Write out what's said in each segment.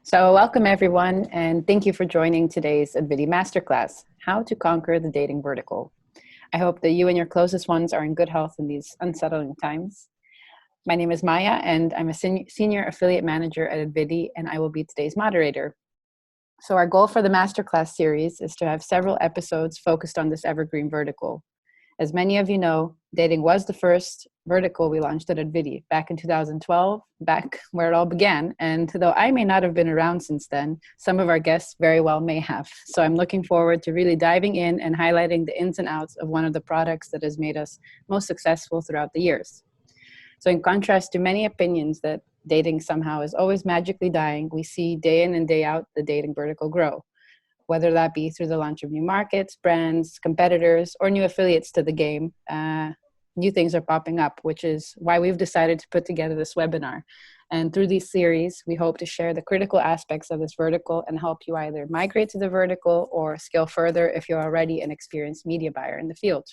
So welcome everyone, and thank you for joining today's Advidi Masterclass, How to Conquer the Dating Vertical. I hope that you and your closest ones are in good health in these unsettling times. My name is Maya, and I'm a senior affiliate manager at Advidi, and I will be today's moderator. So our goal for the Masterclass series is to have several episodes focused on this evergreen vertical. As many of you know, dating was the first vertical we launched at Advidi back in 2012, back where it all began. And though I may not have been around since then, some of our guests very well may have. So I'm looking forward to really diving in and highlighting the ins and outs of one of the products that has made us most successful throughout the years. So in contrast to many opinions that dating somehow is always magically dying, we see day in and day out the dating vertical grow, whether that be through the launch of new markets, brands, competitors, or new affiliates to the game. New things are popping up, which is why we've decided to put together this webinar. And through these series, we hope to share the critical aspects of this vertical and help you either migrate to the vertical or scale further if you're already an experienced media buyer in the field.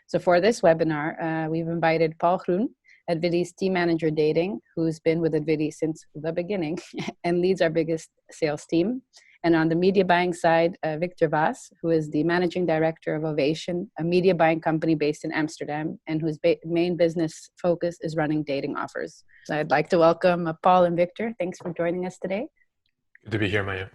So for this webinar, we've invited Paul Groen, Advidi's team manager dating, who's been with Advidi since the beginning and leads our biggest sales team. And on the media buying side, Victor Vaas, who is the managing director of Ovation, a media buying company based in Amsterdam, and whose main business focus is running dating offers. So I'd like to welcome Paul and Victor. Thanks for joining us today. Good to be here, Maya.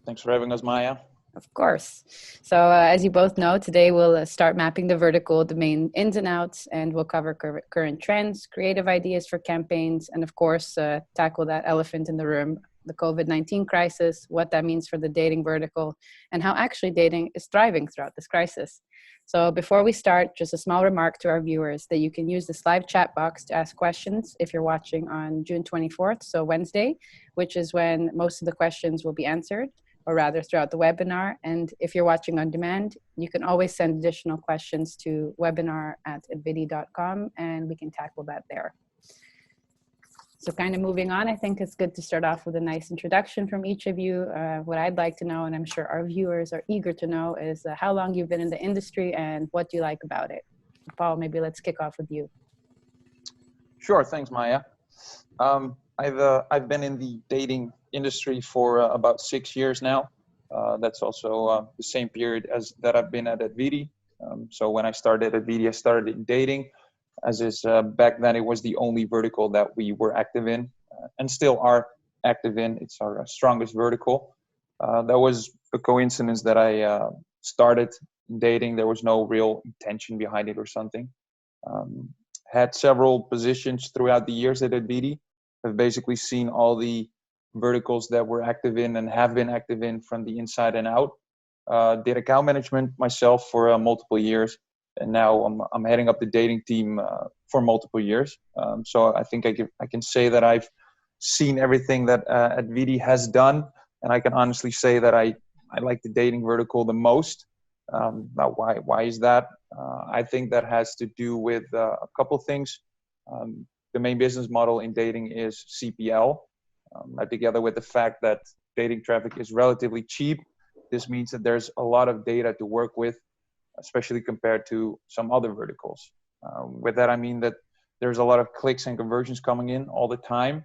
Thanks for having us, Maya. Of course. So as you both know, today we'll start mapping the vertical, the main ins and outs, and we'll cover current trends, creative ideas for campaigns, and of course, tackle that elephant in the room, the COVID-19 crisis, what that means for the dating vertical, and how actually dating is thriving throughout this crisis. So before we start, just a small remark to our viewers that you can use this live chat box to ask questions if you're watching on June 24th, so Wednesday, which is when most of the questions will be answered, or rather throughout the webinar. And if you're watching on demand, you can always send additional questions to webinar@advidi.com and we can tackle that there. So kind of moving on, I think it's good to start off with a nice introduction from each of you. What I'd like to know, and I'm sure our viewers are eager to know, is how long you've been in the industry and what you like about it. Paul, maybe let's kick off with you. Sure, thanks, Maya. I've been in the dating industry for about 6 years now. That's also the same period as that I've been at Advidi. So when I started at Advidi, I started in dating, as is back then it was the only vertical that we were active in and still are active in. It's our strongest vertical. That was a coincidence that I started dating. There was no real intention behind it or something. Had several positions throughout the years at Advidi. I've basically seen all the verticals that we're active in and have been active in from the inside and out. Did account management myself for multiple years, and now I'm heading up the dating team for multiple years. So I think I can say that I've seen everything that Advidi has done, and I can honestly say that I like the dating vertical the most. Now, why is that? I think that has to do with a couple things. The main business model in dating is CPL. Together with the fact that dating traffic is relatively cheap, this means that there's a lot of data to work with, especially compared to some other verticals. With that, I mean that there's a lot of clicks and conversions coming in all the time.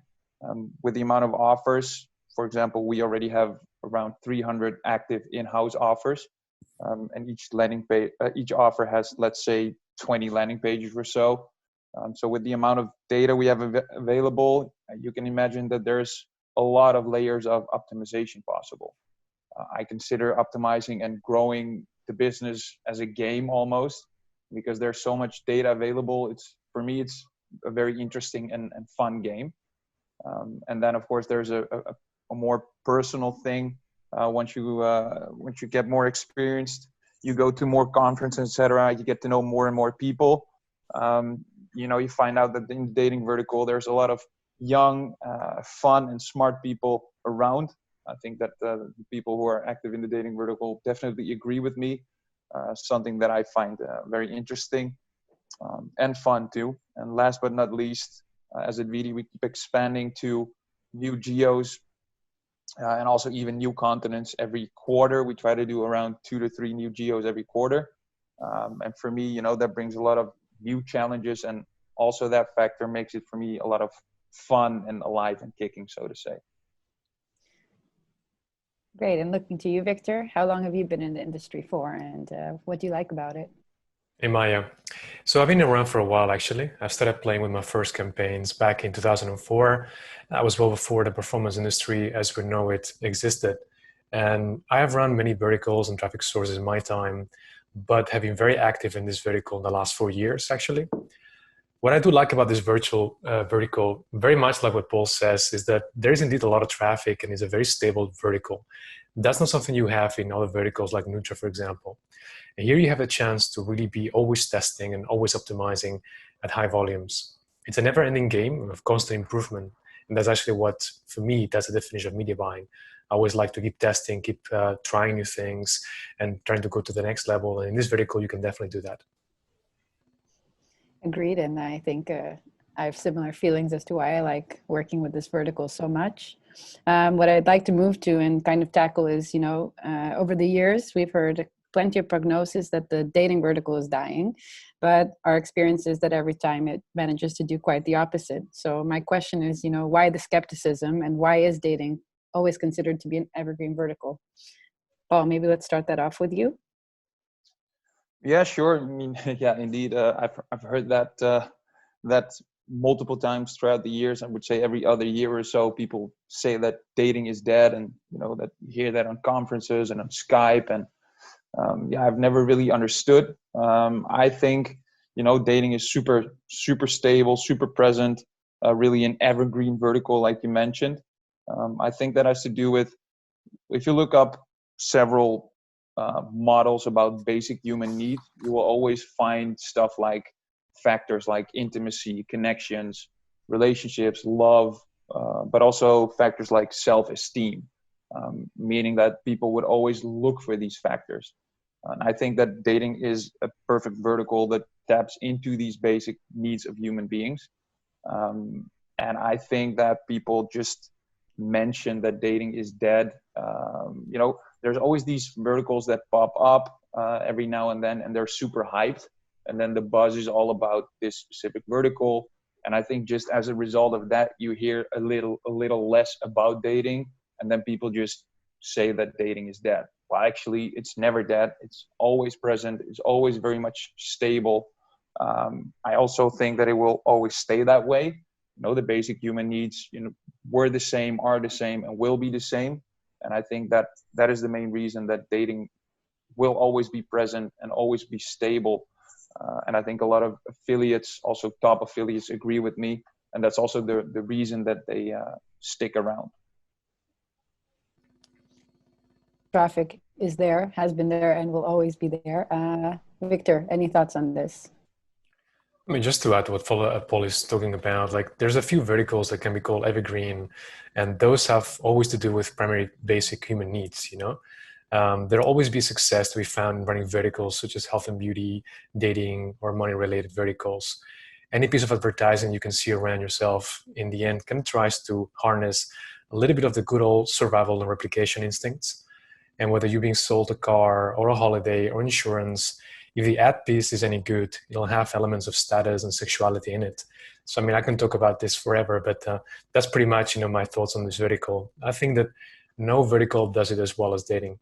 With the amount of offers, for example, we already have around 300 active in-house offers, and each offer has, let's say, 20 landing pages or so. So with the amount of data we have available, you can imagine that there's a lot of layers of optimization possible. I consider optimizing and growing the business as a game almost, because there's so much data available. For me, it's a very interesting and fun game. And then, of course, there's a more personal thing. Once you get more experienced, you go to more conferences, etc. You get to know more and more people. You find out that in the dating vertical, there's a lot of young, fun, and smart people around. I think that the people who are active in the dating vertical definitely agree with me. Something that I find very interesting and fun too. And last but not least, as Advidi, we keep expanding to new geos and also even new continents every quarter. We try to do around 2 to 3 new geos every quarter. And for me, that brings a lot of new challenges, and also that factor makes it for me a lot of fun and alive and kicking, so to say. Great. And looking to you, Victor, how long have you been in the industry for, and what do you like about it? Hey Maya. So I've been around for a while actually. I started playing with my first campaigns back in 2004. That was well before the performance industry as we know it existed. And I have run many verticals and traffic sources in my time, but have been very active in this vertical in the last 4 years actually. What I do like about this virtual vertical, very much like what Paul says, is that there is indeed a lot of traffic and it's a very stable vertical. That's not something you have in other verticals like Nutra, for example. And here you have a chance to really be always testing and always optimizing at high volumes. It's a never-ending game of constant improvement. And that's actually what, for me, that's the definition of media buying. I always like to keep testing, keep trying new things and trying to go to the next level. And in this vertical, you can definitely do that. Agreed. And I think I have similar feelings as to why I like working with this vertical so much. What I'd like to move to and kind of tackle is, over the years, we've heard plenty of prognosis that the dating vertical is dying, but our experience is that every time it manages to do quite the opposite. So my question is, why the skepticism and why is dating always considered to be an evergreen vertical? Paul, maybe let's start that off with you. Yeah, sure. I mean, yeah, indeed. I've heard that multiple times throughout the years. I would say every other year or so, people say that dating is dead, and that you hear that on conferences and on Skype. And yeah, I've never really understood. I think dating is super stable, super present, really an evergreen vertical, like you mentioned. I think that has to do with, if you look up several models about basic human needs, you will always find stuff like factors like intimacy, connections, relationships, love, but also factors like self-esteem, meaning that people would always look for these factors. And I think that dating is a perfect vertical that taps into these basic needs of human beings. And I think that people just mention that dating is dead. There's always these verticals that pop up every now and then, and they're super hyped. And then the buzz is all about this specific vertical. And I think just as a result of that, you hear a little less about dating, and then people just say that dating is dead. Well, actually, it's never dead. It's always present. It's always very much stable. I also think that it will always stay that way. The basic human needs, were the same, are the same, and will be the same. And I think that that is the main reason that dating will always be present and always be stable. And I think a lot of affiliates, also top affiliates, agree with me. And that's also the reason that they stick around. Traffic is there, has been there, and will always be there. Victor, any thoughts on this? I mean, just to add to what Paul is talking about, like there's a few verticals that can be called evergreen, and those have always to do with primary basic human needs. There'll always be success to be found in running verticals such as health and beauty, dating, or money-related verticals. Any piece of advertising you can see around yourself in the end kind of tries to harness a little bit of the good old survival and replication instincts. And whether you're being sold a car or a holiday or insurance, if the ad piece is any good, it'll have elements of status and sexuality in it. So, I mean, I can talk about this forever, but that's pretty much, my thoughts on this vertical. I think that no vertical does it as well as dating.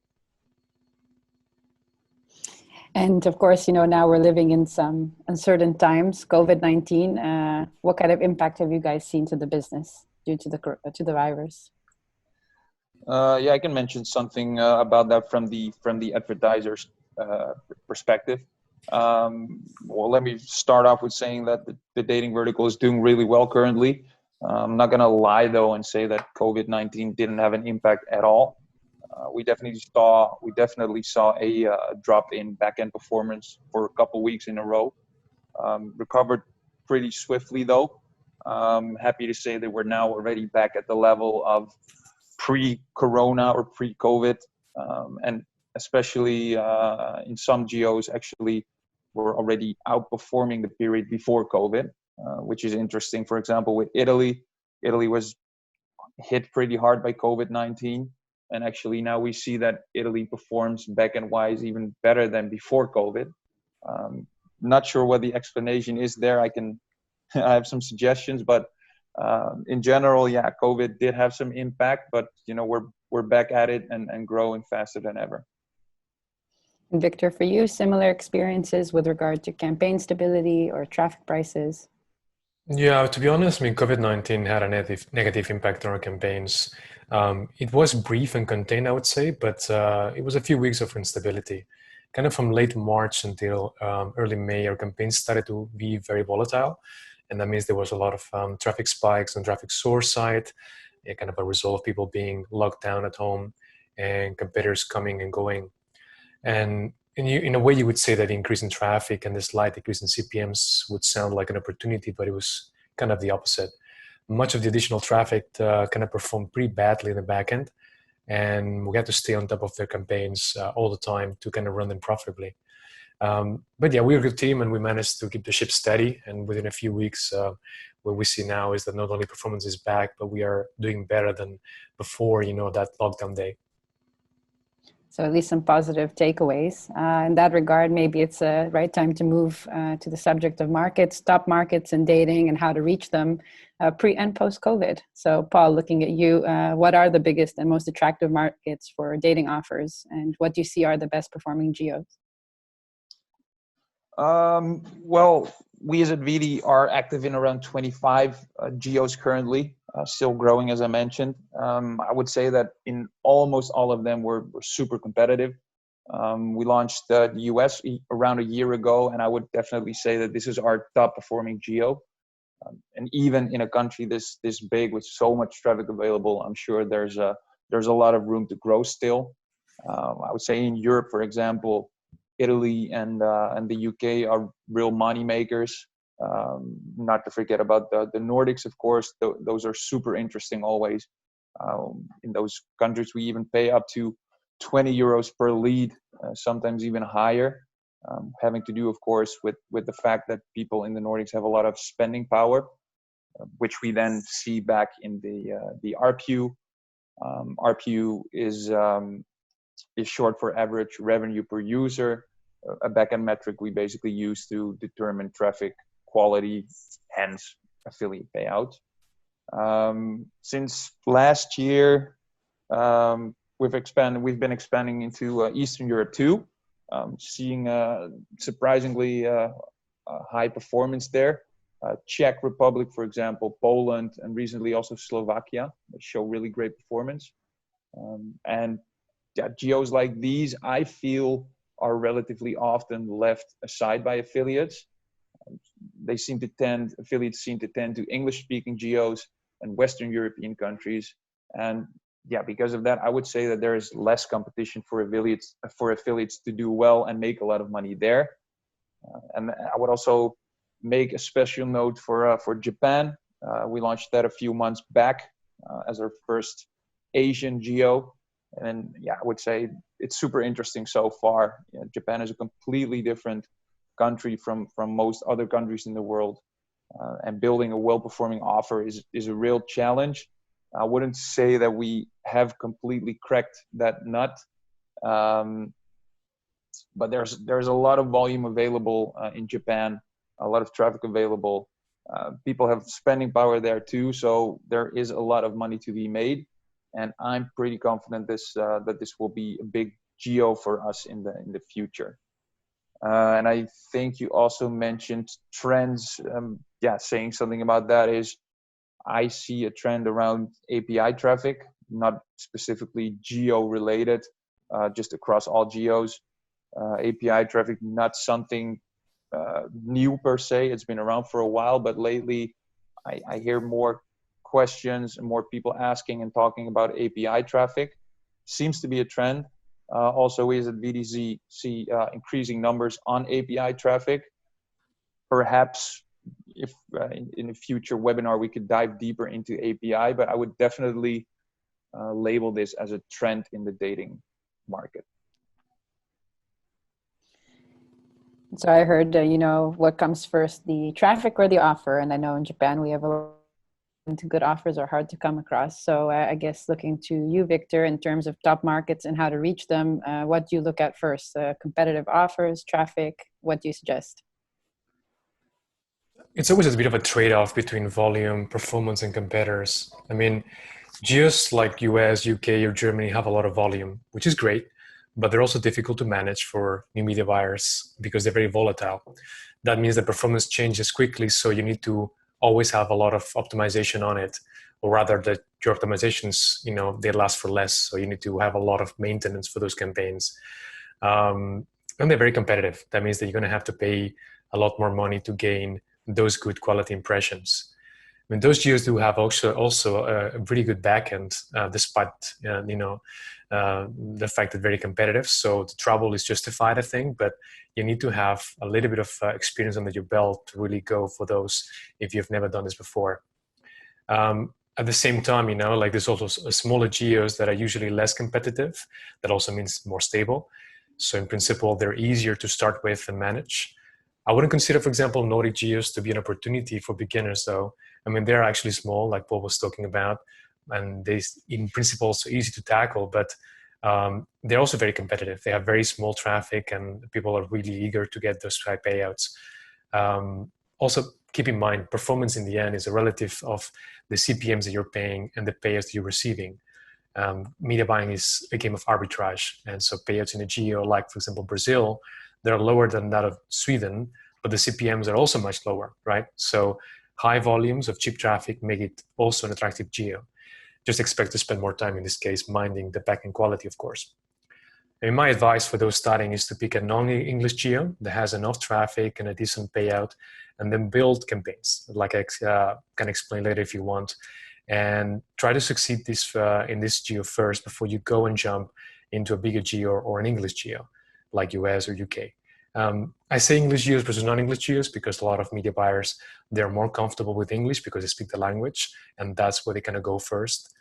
And of course, now we're living in some uncertain times, COVID-19. What kind of impact have you guys seen to the business due to the virus? Yeah, I can mention something about that from the advertiser's perspective. Well, let me start off with saying that the dating vertical is doing really well currently. I'm not gonna lie though and say that COVID-19 didn't have an impact at all. We definitely saw a drop in back-end performance for a couple weeks in a row. Recovered pretty swiftly though. Happy to say that we're now already back at the level of pre-corona or pre-COVID, and especially in some geos actually we're already outperforming the period before COVID, which is interesting. For example, with Italy was hit pretty hard by COVID-19, and actually now we see that Italy performs back-end wise even better than before COVID. Not sure what the explanation is there. I have some suggestions, but in general, yeah, COVID did have some impact, but we're we're back at it and growing faster than ever. And Victor, for you, similar experiences with regard to campaign stability or traffic prices? Yeah, to be honest, I mean, COVID-19 had a negative impact on our campaigns. It was brief and contained, I would say, but it was a few weeks of instability. Kind of from late March until early May, our campaigns started to be very volatile. And that means there was a lot of traffic spikes on traffic source side, kind of a result of people being locked down at home and competitors coming and going. And in a way, you would say that the increase in traffic and the slight decrease in CPMs would sound like an opportunity, but it was kind of the opposite. Much of the additional traffic kind of performed pretty badly in the back end, and we had to stay on top of their campaigns all the time to kind of run them profitably. But yeah, we're a good team, and we managed to keep the ship steady. And within a few weeks, what we see now is that not only performance is back, but we are doing better than before, that lockdown day. So at least some positive takeaways. In that regard, maybe it's a right time to move to the subject of markets, top markets and dating and how to reach them pre and post-COVID. So Paul, looking at you, what are the biggest and most attractive markets for dating offers? And what do you see are the best performing geos? Well, we as Advidi are active in around 25 geos currently, still growing, as I mentioned. I would say that in almost all of them, we're super competitive. We launched the US around a year ago, and I would definitely say that this is our top performing geo. And even in a country this big with so much traffic available, I'm sure there's a lot of room to grow still. I would say in Europe, for example, Italy and the UK are real money makers. Not to forget about the Nordics, of course. Those are super interesting always. In those countries, we even pay up to 20 euros per lead, sometimes even higher. Having to do, of course, with the fact that people in the Nordics have a lot of spending power, which we then see back in the RPU. RPU is short for average revenue per user, a backend metric we basically use to determine traffic quality, hence affiliate payouts. Since last year, we've been expanding into Eastern Europe too, seeing surprisingly high performance there. Czech Republic, for example, Poland, and recently also Slovakia, they show really great performance. And geos like these, I feel, are relatively often left aside by affiliates. Affiliates seem to tend to English-speaking geos and Western European countries. And yeah, because of that, I would say that there is less competition for affiliates to do well and make a lot of money there. And I would also make a special note for Japan. We launched that a few months back as our first Asian geo. And yeah, I would say it's super interesting so far. Japan is a completely different country from most other countries in the world. And building a well-performing offer is a real challenge. I wouldn't say that we have completely cracked that nut. But there's a lot of volume available in Japan, a lot of traffic available. People have spending power there too, so there is a lot of money to be made. And I'm pretty confident that this will be a big geo for us in the future. And I think you also mentioned trends. Saying something about that is I see a trend around API traffic, not specifically geo related, just across all geos. API traffic, not something new per se. It's been around for a while, but lately I hear more questions and more people asking and talking about API traffic. Seems to be a trend. Also, we as at VDZ see increasing numbers on API traffic. Perhaps if in a future webinar we could dive deeper into API, but I would definitely label this as a trend in the dating market. So I heard, what comes first, the traffic or the offer? And I know in Japan we have good offers are hard to come across. So I guess looking to you, Victor, in terms of top markets and how to reach them, what do you look at first? Competitive offers, traffic? What do you suggest? It's always a bit of a trade-off between volume, performance, and competitors. I mean, Geos like US, UK, or Germany have a lot of volume, which is great, but they're also difficult to manage for new media buyers because they're very volatile. That means the performance changes quickly, so you need to always have a lot of optimization on it, or rather that your optimizations, they last for less. So you need to have a lot of maintenance for those campaigns. And they're very competitive. That means that you're going to have to pay a lot more money to gain those good quality impressions. I mean, those geos do have also a pretty good backend, despite the fact that they're very competitive. So the trouble is justified, I think, but you need to have a little bit of experience under your belt to really go for those if you've never done this before. At the same time, like there's also smaller geos that are usually less competitive. That also means more stable. So in principle, they're easier to start with and manage. I wouldn't consider, for example, Nordic geos to be an opportunity for beginners, though. I mean, they're actually small, like Paul was talking about, and they, in principle, also easy to tackle, but they're also very competitive. They have very small traffic, and people are really eager to get those high payouts. Also, keep in mind, performance in the end is a relative of the CPMs that you're paying and the payouts that you're receiving. Media buying is a game of arbitrage, and so payouts in a geo, like for example Brazil, they're lower than that of Sweden, but the CPMs are also much lower, right? So high volumes of cheap traffic make it also an attractive geo. Just expect to spend more time in this case minding the backend quality, of course. And my advice for those starting is to pick a non-English geo that has enough traffic and a decent payout, and then build campaigns, like I can explain later if you want, and try to succeed in this geo first before you go and jump into a bigger geo or an English geo, like US or UK. I say English geos versus non-English geos because a lot of media buyers, they're more comfortable with English because they speak the language, and that's where they kind of go first.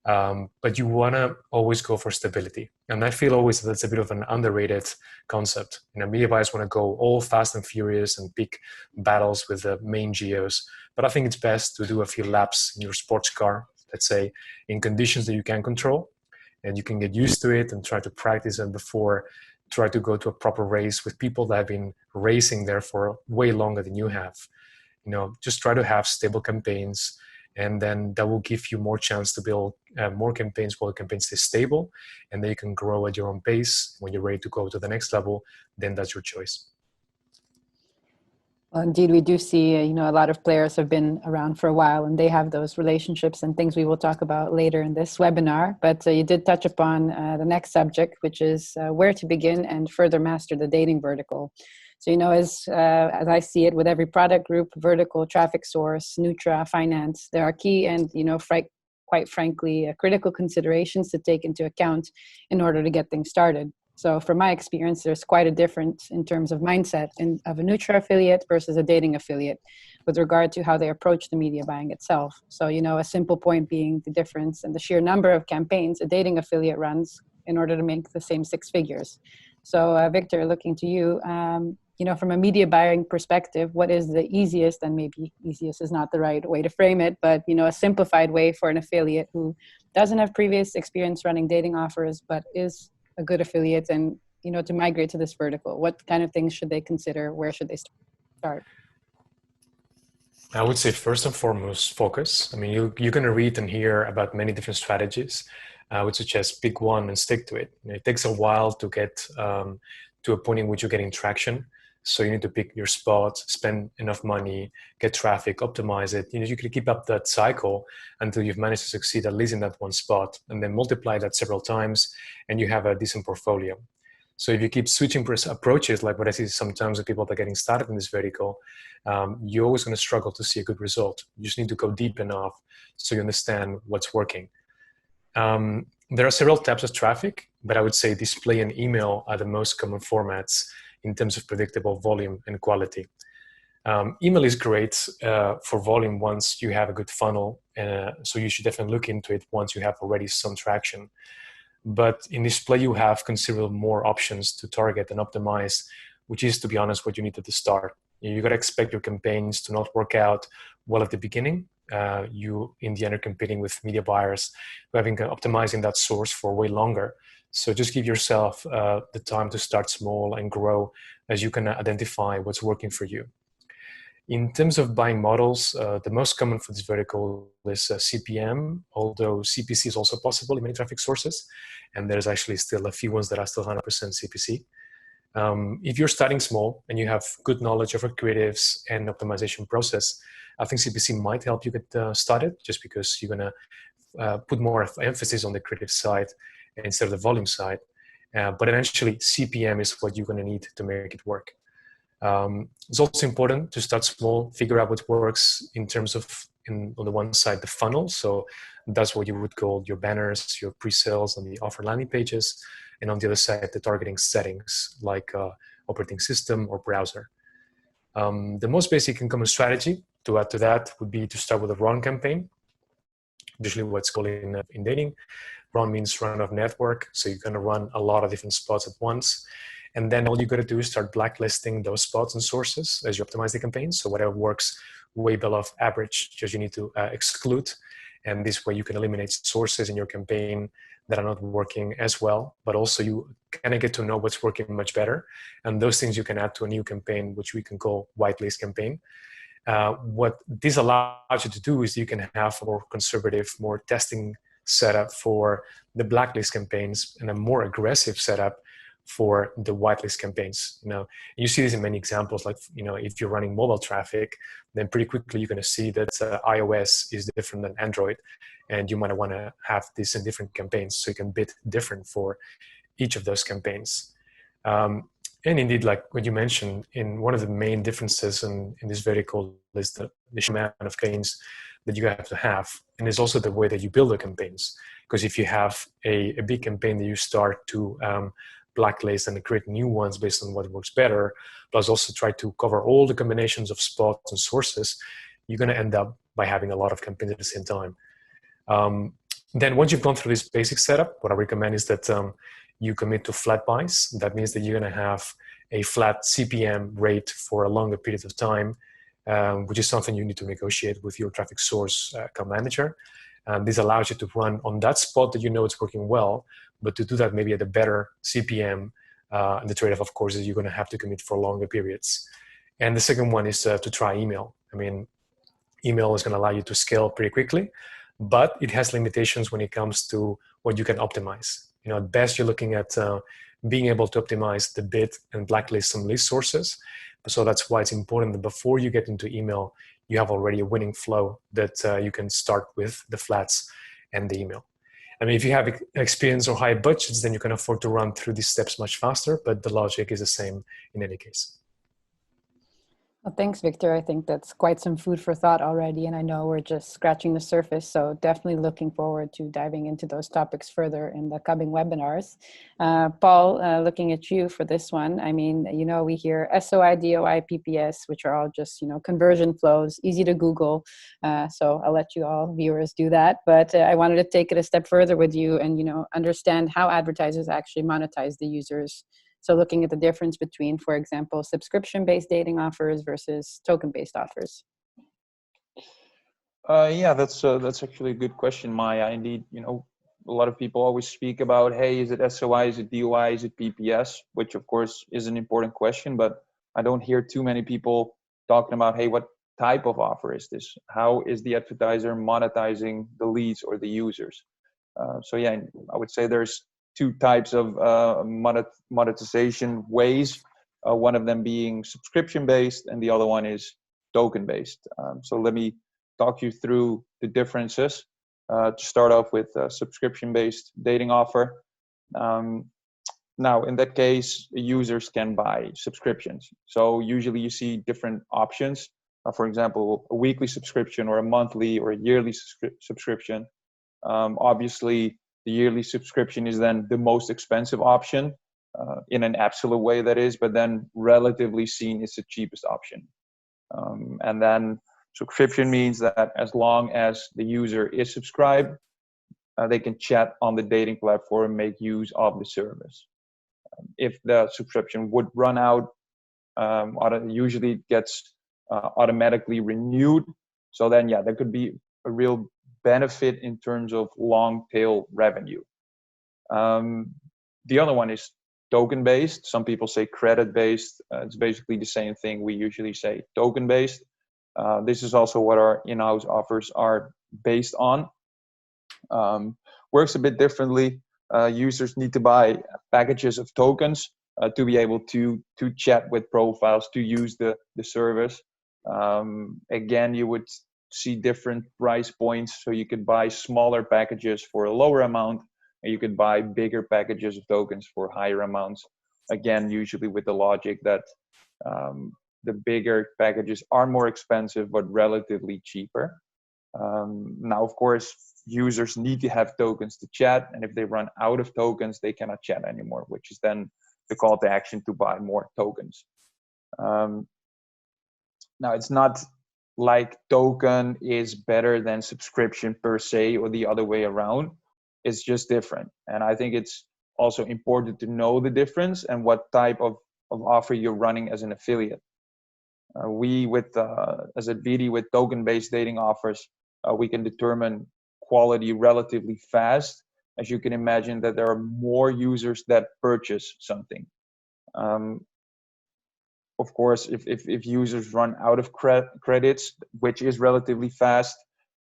But you want to always go for stability. And I feel always that's a bit of an underrated concept. Media buyers want to go all fast and furious and pick battles with the main geos. But I think it's best to do a few laps in your sports car, let's say, in conditions that you can control. And you can get used to it and try to practice them before try to go to a proper race with people that have been racing there for way longer than you have. Just try to have stable campaigns, and then that will give you more chance to build more campaigns while the campaign stays stable, and then you can grow at your own pace. When you're ready to go to the next level, then that's your choice. Well, indeed, we do see, a lot of players have been around for a while, and they have those relationships and things we will talk about later in this webinar. But you did touch upon the next subject, which is where to begin and further master the dating vertical. So, as I see it, with every product group, vertical, traffic source, Nutra, finance, there are key and, quite frankly, critical considerations to take into account in order to get things started. So from my experience, there's quite a difference in terms of mindset of a Nutra affiliate versus a dating affiliate with regard to how they approach the media buying itself. So, a simple point being the difference in the sheer number of campaigns a dating affiliate runs in order to make the same six figures. So Victor, looking to you, from a media buying perspective, what is the easiest, and maybe easiest is not the right way to frame it, but, a simplified way for an affiliate who doesn't have previous experience running dating offers, but is a good affiliate and, to migrate to this vertical? What kind of things should they consider? Where should they start? I would say first and foremost, focus. I mean, you're going to read and hear about many different strategies. I would suggest pick one and stick to it. It takes a while to get to a point in which you're getting traction. So you need to pick your spot, spend enough money, get traffic, optimize it. You can keep up that cycle until you've managed to succeed at least in that one spot, and then multiply that several times, and you have a decent portfolio. So if you keep switching approaches, like what I see sometimes with people that are getting started in this vertical, you're always going to struggle to see a good result. You just need to go deep enough so you understand what's working. There are several types of traffic, but I would say display and email are the most common formats in terms of predictable volume and quality. Email is great for volume once you have a good funnel, so you should definitely look into it once you have already some traction. But in display, you have considerable more options to target and optimize, which is, to be honest, what you need at the start. You got to expect your campaigns to not work out well at the beginning. You, in the end, are competing with media buyers who have been optimizing that source for way longer. So just give yourself the time to start small and grow as you can identify what's working for you. In terms of buying models, the most common for this vertical is CPM, although CPC is also possible in many traffic sources. And there's actually still a few ones that are still 100% CPC. If you're starting small and you have good knowledge of our creatives and optimization process, I think CPC might help you get started, just because you're going to put more emphasis on the creative side instead of the volume side. But eventually, CPM is what you're going to need to make it work. It's also important to start small, figure out what works in terms of, on the one side, the funnel. So that's what you would call your banners, your pre-sales, and the offer landing pages. And on the other side, the targeting settings like operating system or browser. The most basic and common strategy to add to that would be to start with a run campaign, usually what's called in dating. Run means run of network. So you're going to run a lot of different spots at once. And then all you got to do is start blacklisting those spots and sources as you optimize the campaign. So whatever works way below average, just you need to exclude. And this way you can eliminate sources in your campaign that are not working as well, but also you kind of get to know what's working much better. And those things you can add to a new campaign, which we can call whitelist campaign. What this allows you to do is you can have a more conservative, more testing setup for the blacklist campaigns and a more aggressive setup for the whitelist campaigns. You see this in many examples, like, if you're running mobile traffic, then pretty quickly you're going to see that iOS is different than Android, and you might want to have this in different campaigns so you can bid different for each of those campaigns. And indeed, like what you mentioned, in one of the main differences in this vertical is the amount of campaigns that you have to have, and it's also the way that you build the campaigns. Because if you have a big campaign that you start to blacklist and create new ones based on what works better, plus also try to cover all the combinations of spots and sources, you're going to end up by having a lot of campaigns at the same time. Then once you've gone through this basic setup, what I recommend is that you commit to flat buys. That means that you're going to have a flat CPM rate for a longer period of time, which is something you need to negotiate with your traffic source account manager. This allows you to run on that spot that you know it's working well, but to do that maybe at a better CPM. And the trade-off, of course, is you're going to have to commit for longer periods. And the second one is to try email. I mean, email is going to allow you to scale pretty quickly, but it has limitations when it comes to what you can optimize. At best, you're looking at being able to optimize the bid and blacklist some list sources. So that's why it's important that before you get into email, you have already a winning flow that you can start with the flats and the email. I mean, if you have experience or high budgets, then you can afford to run through these steps much faster, but the logic is the same in any case. Well, thanks, Victor. I think that's quite some food for thought already, and I know we're just scratching the surface, so definitely looking forward to diving into those topics further in the coming webinars. Paul, looking at you for this one, I mean, we hear SOI, DOI, PPS, which are all just, conversion flows, easy to Google, so I'll let you all viewers do that, but I wanted to take it a step further with you and, understand how advertisers actually monetize the users. So looking at the difference between, for example, subscription-based dating offers versus token-based offers. Yeah, that's actually a good question, Maya. Indeed, a lot of people always speak about, hey, is it SOI, is it DOI, is it PPS, which of course is an important question, but I don't hear too many people talking about, hey, what type of offer is this? How is the advertiser monetizing the leads or the users? So yeah, I would say there's two types of monetization ways, one of them being subscription-based and the other one is token-based. So let me talk you through the differences. To start off with a subscription-based dating offer. Now, in that case, users can buy subscriptions. So usually you see different options. For example, a weekly subscription or a monthly or a yearly subscription. Obviously, the yearly subscription is then the most expensive option in an absolute way, that is, but then relatively seen is the cheapest option. And then subscription means that as long as the user is subscribed, they can chat on the dating platform and make use of the service. If the subscription would run out, usually it gets automatically renewed. So then, yeah, there could be a real benefit in terms of long tail revenue. The other one is token based. Some people say credit based. It's basically the same thing. We usually say token based. This is also what our in-house offers are based on. Works a bit differently. Users need to buy packages of tokens to be able to chat with profiles, to use the service. Again, you would see different price points. So you could buy smaller packages for a lower amount, and you could buy bigger packages of tokens for higher amounts. Again, usually with the logic that the bigger packages are more expensive but relatively cheaper. Now, of course, users need to have tokens to chat, and if they run out of tokens, they cannot chat anymore, which is then the call to action to buy more tokens. Now, it's not like token is better than subscription per se or the other way around. It's just different. And I think it's also important to know the difference and what type of offer you're running as an affiliate. As Advidi, with token-based dating offers, we can determine quality relatively fast. As you can imagine, that there are more users that purchase something. Of course, if users run out of credits, which is relatively fast,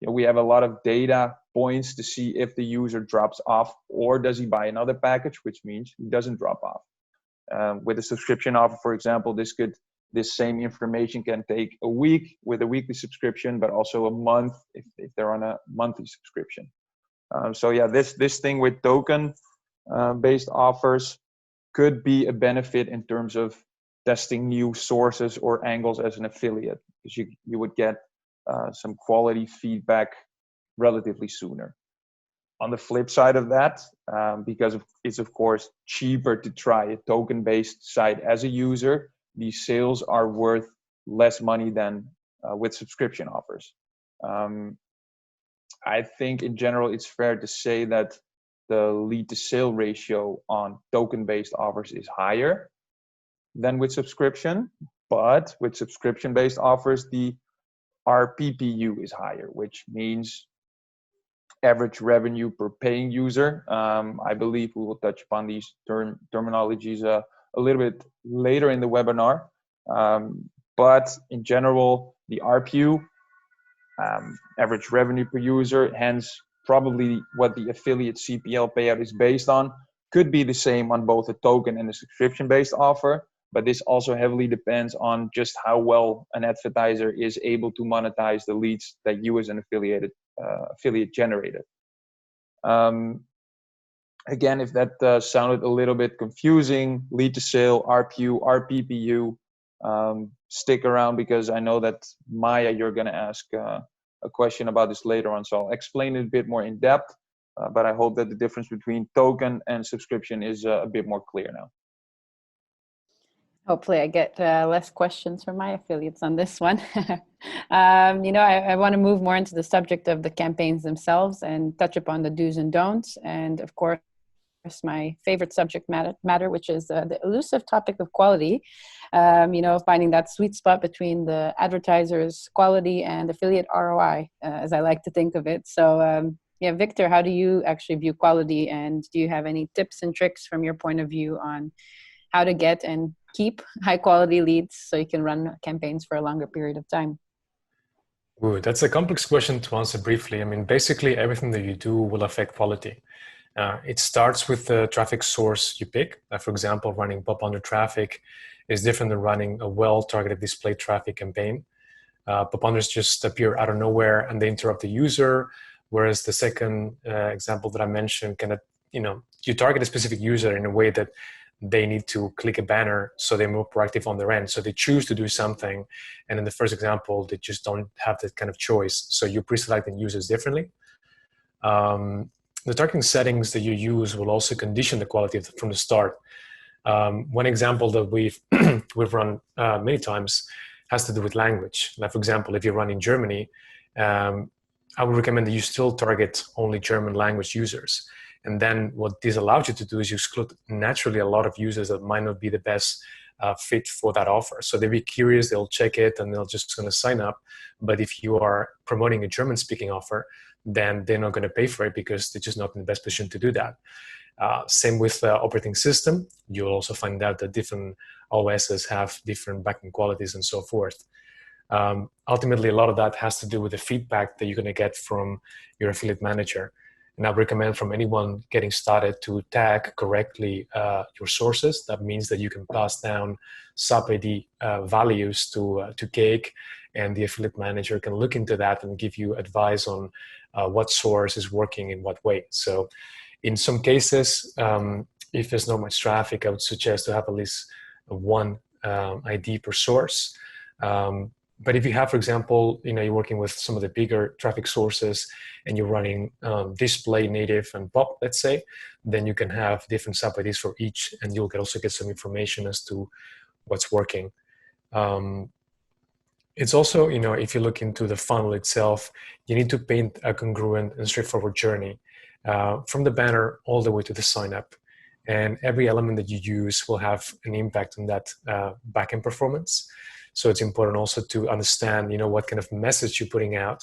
we have a lot of data points to see if the user drops off or does he buy another package, which means he doesn't drop off. With a subscription offer, for example, this same information can take a week with a weekly subscription, but also a month if they're on a monthly subscription. So yeah, this thing with token based offers could be a benefit in terms of testing new sources or angles as an affiliate, because you would get some quality feedback relatively sooner. On the flip side of that, because it's of course cheaper to try a token-based site as a user, these sales are worth less money than with subscription offers. I think in general it's fair to say that the lead to sale ratio on token-based offers is higher than with subscription, but with subscription-based offers, the RPPU is higher, which means average revenue per paying user. I believe we will touch upon these terminologies a little bit later in the webinar. But in general, the RPU, average revenue per user, hence probably what the affiliate CPL payout is based on, could be the same on both a token and a subscription-based offer. But this also heavily depends on just how well an advertiser is able to monetize the leads that you as an affiliate generated. Again, if that sounded a little bit confusing, lead to sale, RPU, RPPU, stick around, because I know that Maya, you're going to ask a question about this later on, so I'll explain it a bit more in depth, but I hope that the difference between token and subscription is a bit more clear now. Hopefully I get less questions from my affiliates on this one. I want to move more into the subject of the campaigns themselves and touch upon the do's and don'ts. And of course, my favorite subject matter, which is the elusive topic of quality. Finding that sweet spot between the advertiser's quality and affiliate ROI, as I like to think of it. So Victor, how do you actually view quality? And do you have any tips and tricks from your point of view on how to get and keep high quality leads so you can run campaigns for a longer period of time? Ooh, that's a complex question to answer briefly. I mean, basically everything that you do will affect quality. It starts with the traffic source you pick. For example, running pop-under traffic is different than running a well-targeted display traffic campaign. Pop-unders just appear out of nowhere and they interrupt the user, whereas the second example that I mentioned, you target a specific user in a way that they need to click a banner, so they're more proactive on their end. So they choose to do something. And in the first example, they just don't have that kind of choice. So you're pre-selecting users differently. The targeting settings that you use will also condition the quality from the start. One example that we've run many times has to do with language. Like, for example, if you run in Germany, I would recommend that you still target only German language users. And then what this allows you to do is you exclude naturally a lot of users that might not be the best fit for that offer. So they'll be curious, they'll check it, and they're just going to sign up. But if you are promoting a German-speaking offer, then they're not going to pay for it because they're just not in the best position to do that. Same with the operating system. You'll also find out that different OSs have different backend qualities and so forth. Ultimately, a lot of that has to do with the feedback that you're going to get from your affiliate manager. And I recommend from anyone getting started to tag correctly your sources. That means that you can pass down sub-ID values to Cake, and the affiliate manager can look into that and give you advice on what source is working in what way. So in some cases, if there's not much traffic, I would suggest to have at least one ID per source. But if you have, for example, you're working with some of the bigger traffic sources and you're running display, native, and pop, let's say, then you can have different sub-IDs for each, and you'll also get some information as to what's working. It's also, if you look into the funnel itself, you need to paint a congruent and straightforward journey from the banner all the way to the sign up. And every element that you use will have an impact on that backend performance. So it's important also to understand, what kind of message you're putting out.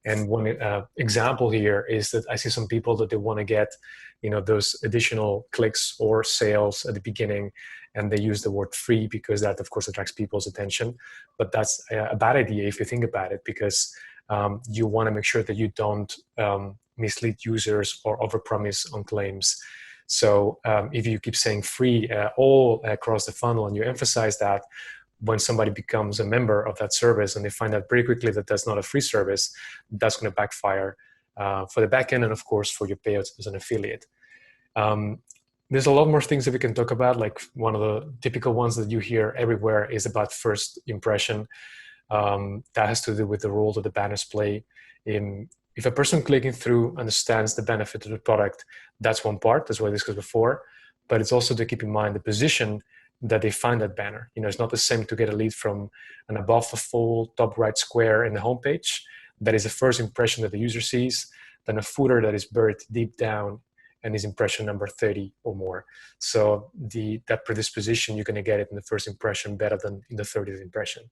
And one example here is that I see some people that they want to get, those additional clicks or sales at the beginning, and they use the word free because that, of course, attracts people's attention. But that's a bad idea if you think about it, because you want to make sure that you don't mislead users or overpromise on claims. So if you keep saying free all across the funnel and you emphasize that, when somebody becomes a member of that service and they find out pretty quickly that that's not a free service, that's going to backfire for the backend and, of course, for your payouts as an affiliate. There's a lot more things that we can talk about. Like one of the typical ones that you hear everywhere is about first impression. That has to do with the role that the banners play. If a person clicking through understands the benefit of the product, that's one part. That's what I discussed before. But it's also to keep in mind the position that they find that banner. It's not the same to get a lead from an above the fold top right square in the homepage. That is the first impression that the user sees, than a footer that is buried deep down and is impression number 30 or more. So that predisposition, you're going to get it in the first impression better than in the 30th impression.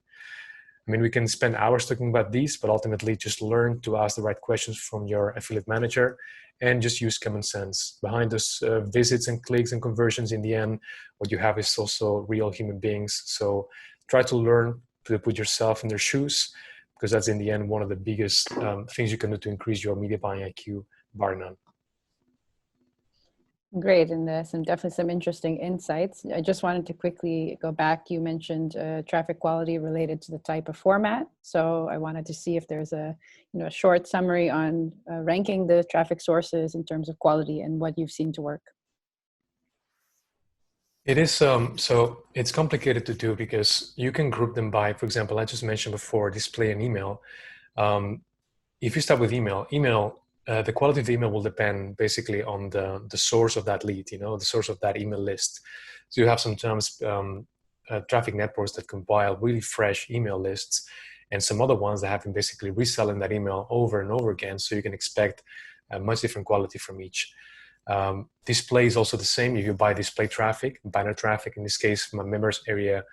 I mean, we can spend hours talking about these, but ultimately just learn to ask the right questions from your affiliate manager and just use common sense. Behind those visits and clicks and conversions, in the end, what you have is also real human beings. So try to learn to put yourself in their shoes, because that's in the end one of the biggest things you can do to increase your media buying IQ, bar none. Great, and definitely some interesting insights. I just wanted to quickly go back. You mentioned traffic quality related to the type of format. So I wanted to see if there's a short summary on ranking the traffic sources in terms of quality and what you've seen to work. It is so it's complicated to do because you can group them by, for example, I just mentioned before, display and email. If you start with email, the quality of the email will depend basically on the source of that lead, the source of that email list. So you have sometimes traffic networks that compile really fresh email lists, and some other ones that have been basically reselling that email over and over again. So you can expect a much different quality from each. Display is also the same. If you buy display traffic, banner traffic, in this case, from a members area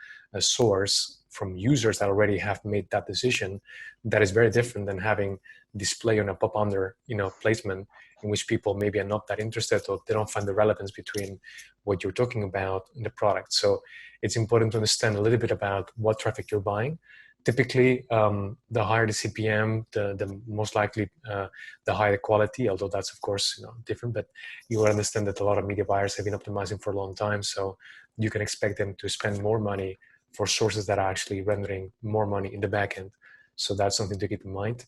source from users that already have made that decision, that is very different than having display on a pop under placement in which people maybe are not that interested, or they don't find the relevance between what you're talking about in the product. So it's important to understand a little bit about what traffic you're buying. Typically, the higher the CPM, the most likely the higher the quality, although that's of course different, but you will understand that a lot of media buyers have been optimizing for a long time, so you can expect them to spend more money for sources that are actually rendering more money in the back end. So that's something to keep in mind.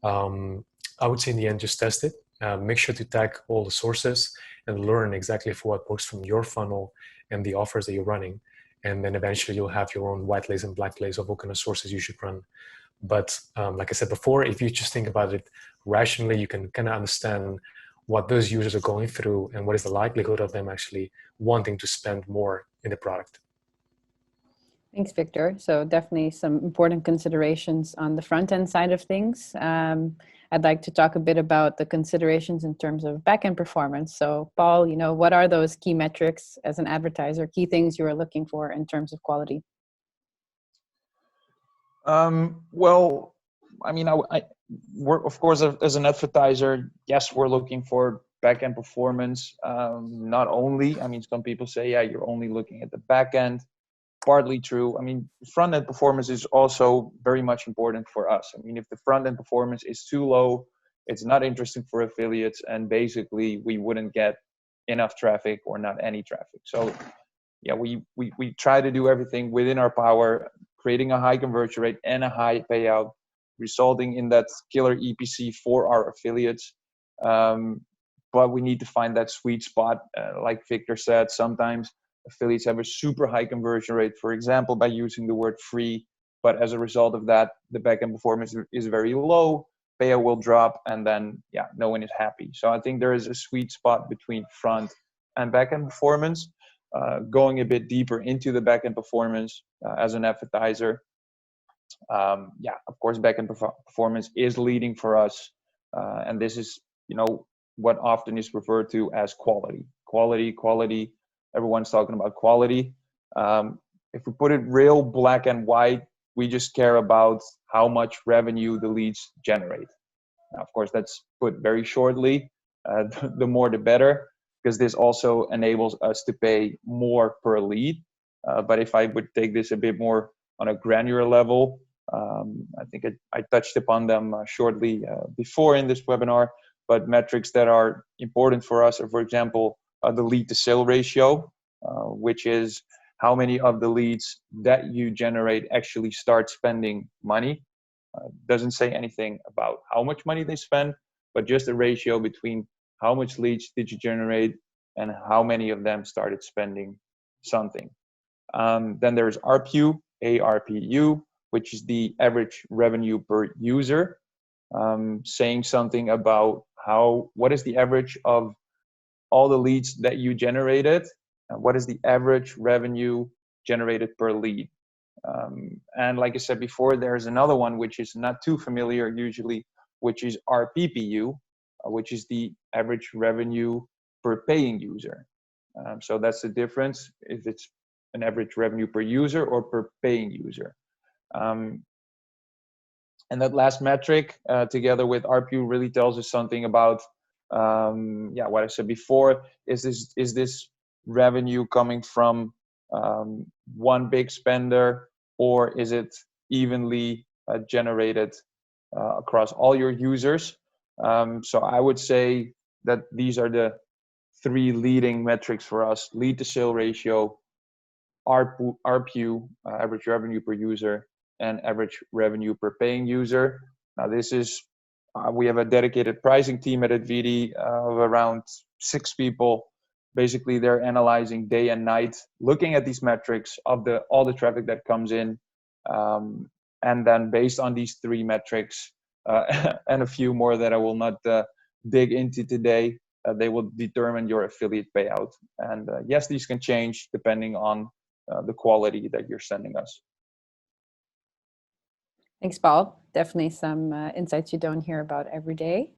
I would say in the end, just test it. Make sure to tag all the sources and learn exactly for what works from your funnel and the offers that you're running. And then eventually you'll have your own white lace and black lace of what kind of sources you should run. But like I said before, if you just think about it rationally, you can kind of understand what those users are going through and what is the likelihood of them actually wanting to spend more in the product. Thanks, Victor. So definitely some important considerations on the front end side of things. I'd like to talk a bit about the considerations in terms of back-end performance. So Paul, what are those key metrics as an advertiser, key things you are looking for in terms of quality? Well, I mean, we're, of course, as an advertiser, yes, we're looking for back-end performance. Not only, I mean, some people say, yeah, you're only looking at the back end. partly true. I mean, front end performance is also very much important for us. I mean, if the front end performance is too low, it's not interesting for affiliates, and basically we wouldn't get enough traffic or not any traffic. So yeah, we try to do everything within our power, creating a high conversion rate and a high payout, resulting in that killer EPC for our affiliates. But we need to find that sweet spot. Like Victor said, sometimes affiliates have a super high conversion rate, for example, by using the word free. But as a result of that, the backend performance is very low, payout will drop, and then, yeah, no one is happy. So I think there is a sweet spot between front and backend performance. Going a bit deeper into the backend performance as an advertiser, yeah, of course, backend performance is leading for us, and this is, what often is referred to as quality. Everyone's talking about quality. If we put it real black and white, we just care about how much revenue the leads generate. Now, of course, that's put very shortly. The more the better, because this also enables us to pay more per lead. But if I would take this a bit more on a granular level, I think I touched upon them shortly before in this webinar, but metrics that are important for us are, for example, the lead to sale ratio, which is how many of the leads that you generate actually start spending money. Doesn't say anything about how much money they spend, but just a ratio between how much leads did you generate and how many of them started spending something. Then there's ARPU, ARPU, which is the average revenue per user, saying something about what is the average of all the leads that you generated, and what is the average revenue generated per lead. And like I said before, there's another one which is not too familiar usually, which is RPPU, which is the average revenue per paying user. So that's the difference, if it's an average revenue per user or per paying user. And that last metric, together with ARPU, really tells us something about, what I said before. Is this revenue coming from one big spender, or is it evenly generated across all your users? So I would say that these are the three leading metrics for us: lead to sale ratio, ARPU, average revenue per user, and average revenue per paying user. Now this is, we have a dedicated pricing team at Advidi of around 6 people. Basically, they're analyzing day and night, looking at these metrics of all the traffic that comes in. And then based on these three metrics and a few more that I will not dig into today, they will determine your affiliate payout. And yes, these can change depending on the quality that you're sending us. Thanks, Paul. Definitely some insights you don't hear about every day.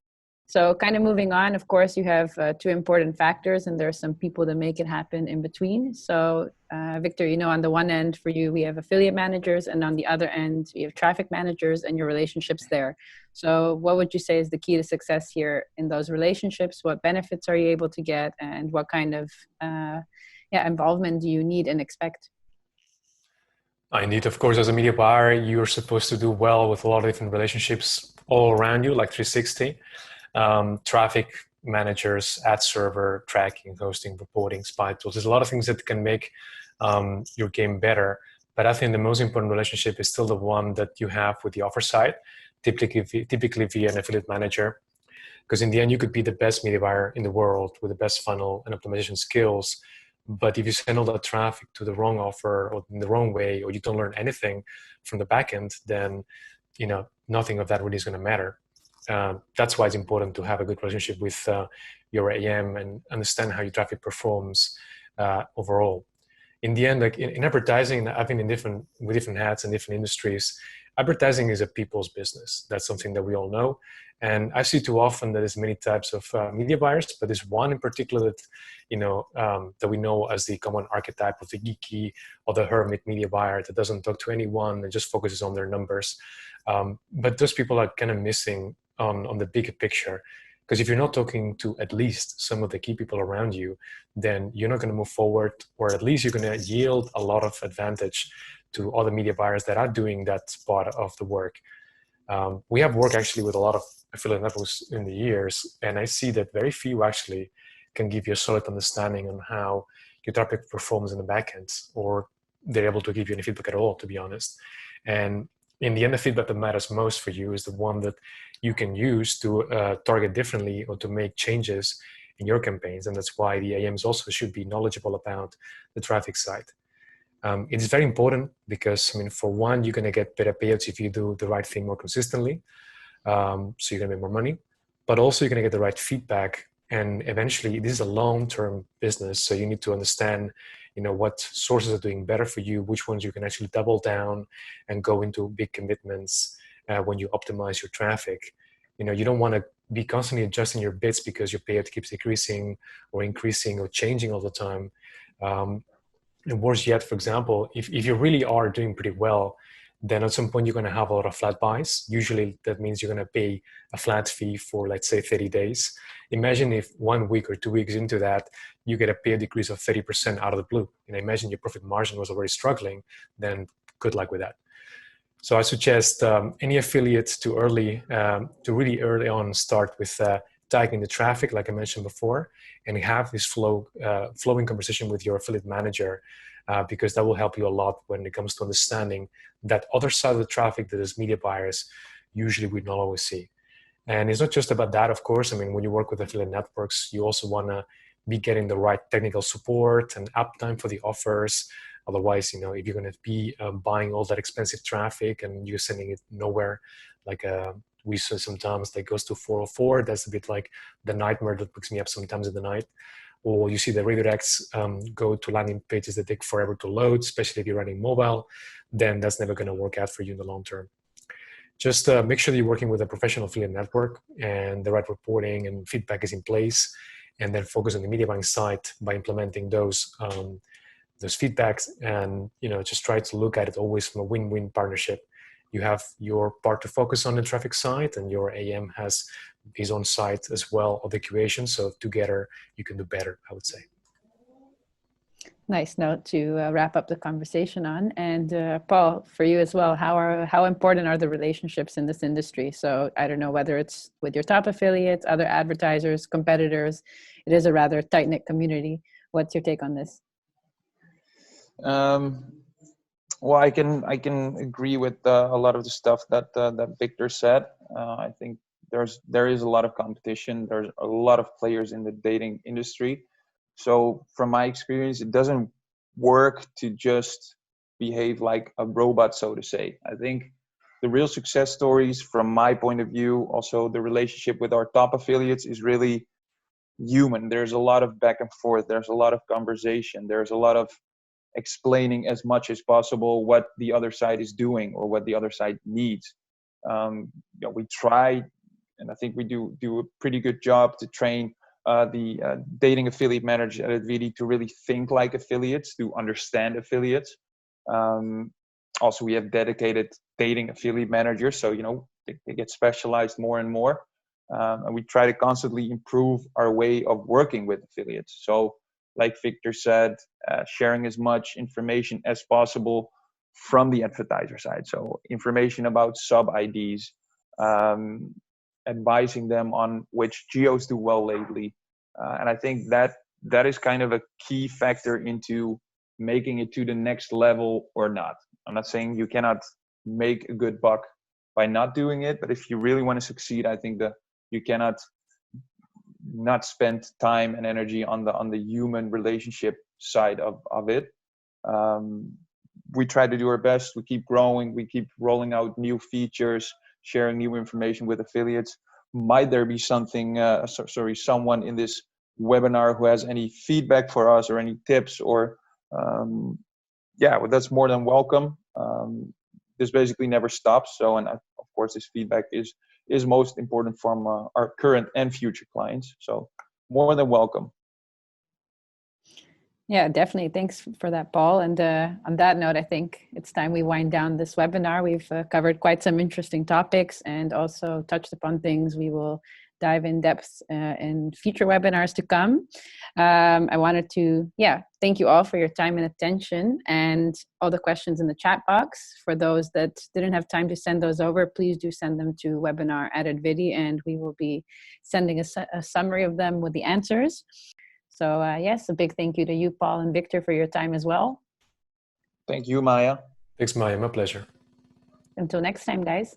So kind of moving on, of course, you have two important factors, and there are some people that make it happen in between. So Victor, on the one end for you, we have affiliate managers, and on the other end, we have traffic managers and your relationships there. So what would you say is the key to success here in those relationships? What benefits are you able to get, and what kind of involvement do you need and expect? Indeed, of course, as a media buyer, you're supposed to do well with a lot of different relationships all around you, like 360. Traffic managers, ad server, tracking, hosting, reporting, spy tools. There's a lot of things that can make your game better. But I think the most important relationship is still the one that you have with the offer side, typically via an affiliate manager. Because in the end, you could be the best media buyer in the world with the best funnel and optimization skills. But if you send all that traffic to the wrong offer or in the wrong way, or you don't learn anything from the back end, then nothing of that really is going to matter. That's why it's important to have a good relationship with your AM and understand how your traffic performs overall. In the end, like in advertising, I've been with different hats and different industries. Advertising is a people's business. That's something that we all know. And I see too often that there's many types of media buyers, but there's one in particular that, that we know as the common archetype of the geeky or the hermit media buyer that doesn't talk to anyone and just focuses on their numbers. But those people are kind of missing on the bigger picture. Because if you're not talking to at least some of the key people around you, then you're not going to move forward, or at least you're going to yield a lot of advantage to other media buyers that are doing that part of the work. We have worked actually with a lot of affiliate networks in the years, and I see that very few actually can give you a solid understanding on how your traffic performs in the backend, or they're able to give you any feedback at all, to be honest. And in the end, the feedback that matters most for you is the one that you can use to target differently or to make changes in your campaigns. And that's why the AMs also should be knowledgeable about the traffic side. It is very important because, I mean, for one, you're going to get better payouts if you do the right thing more consistently. So you're going to make more money, but also you're going to get the right feedback. And eventually, this is a long-term business, so you need to understand, what sources are doing better for you, which ones you can actually double down and go into big commitments when you optimize your traffic. You don't want to be constantly adjusting your bids because your payout keeps decreasing or increasing or changing all the time. And worse yet, for example, if you really are doing pretty well, then at some point you're going to have a lot of flat buys. Usually that means you're going to pay a flat fee for, let's say, 30 days. Imagine if 1 week or 2 weeks into that, you get a pay decrease of 30% out of the blue. And imagine your profit margin was already struggling, then good luck with that. So I suggest any affiliates to really early on start with tagging the traffic, like I mentioned before, and have this flowing conversation with your affiliate manager, because that will help you a lot when it comes to understanding that other side of the traffic that as media buyers usually we don't always see. And it's not just about that, of course. I mean, when you work with affiliate networks, you also want to be getting the right technical support and uptime for the offers. Otherwise, if you're going to be buying all that expensive traffic and you're sending it nowhere, like we see sometimes that goes to 404, that's a bit like the nightmare that wakes me up sometimes in the night. Or you see the redirects go to landing pages that take forever to load, especially if you're running mobile, then that's never going to work out for you in the long term. Just make sure that you're working with a professional affiliate network and the right reporting and feedback is in place, and then focus on the media buying side by implementing those feedbacks, and just try to look at it always from a win-win partnership. You have your part to focus on the traffic side, and your AM has his own side as well of the curation. So together you can do better, I would say. Nice note to wrap up the conversation on. And Paul, for you as well, how important are the relationships in this industry? So I don't know whether it's with your top affiliates, other advertisers, competitors. It is a rather tight-knit community. What's your take on this? Well, I can agree with a lot of the stuff that Victor said. I think there is a lot of competition. There's a lot of players in the dating industry. So from my experience, it doesn't work to just behave like a robot, so to say. I think the real success stories, from my point of view, also the relationship with our top affiliates, is really human. There's a lot of back and forth. There's a lot of conversation. There's a lot of explaining as much as possible what the other side is doing or what the other side needs. We try, and I think we do a pretty good job to train the dating affiliate managers at Advidi to really think like affiliates, to understand affiliates. Also, we have dedicated dating affiliate managers, so they get specialized more and more, and we try to constantly improve our way of working with affiliates. So, like Victor said, sharing as much information as possible from the advertiser side. So information about sub IDs, advising them on which geos do well lately. And I think that is kind of a key factor into making it to the next level or not. I'm not saying you cannot make a good buck by not doing it, but if you really want to succeed, I think that you cannot not spend time and energy on the human relationship side of it. We try to do our best. We keep growing. We keep rolling out new features, sharing new information with affiliates. Might there be someone in this webinar who has any feedback for us or any tips or well, that's more than welcome. This basically never stops. So, and of course, this feedback is most important from our current and future clients. So more than welcome. Yeah, definitely. Thanks for that, Paul. And on that note, I think it's time we wind down this webinar. We've covered quite some interesting topics and also touched upon things we will dive in depth in future webinars to come. I wanted to, thank you all for your time and attention and all the questions in the chat box. For those that didn't have time to send those over, please do send them to webinar@Advidi, and we will be sending a summary of them with the answers. So yes, a big thank you to you, Paul and Victor, for your time as well. Thank you, Maya. Thanks, Maya. My pleasure. Until next time, guys.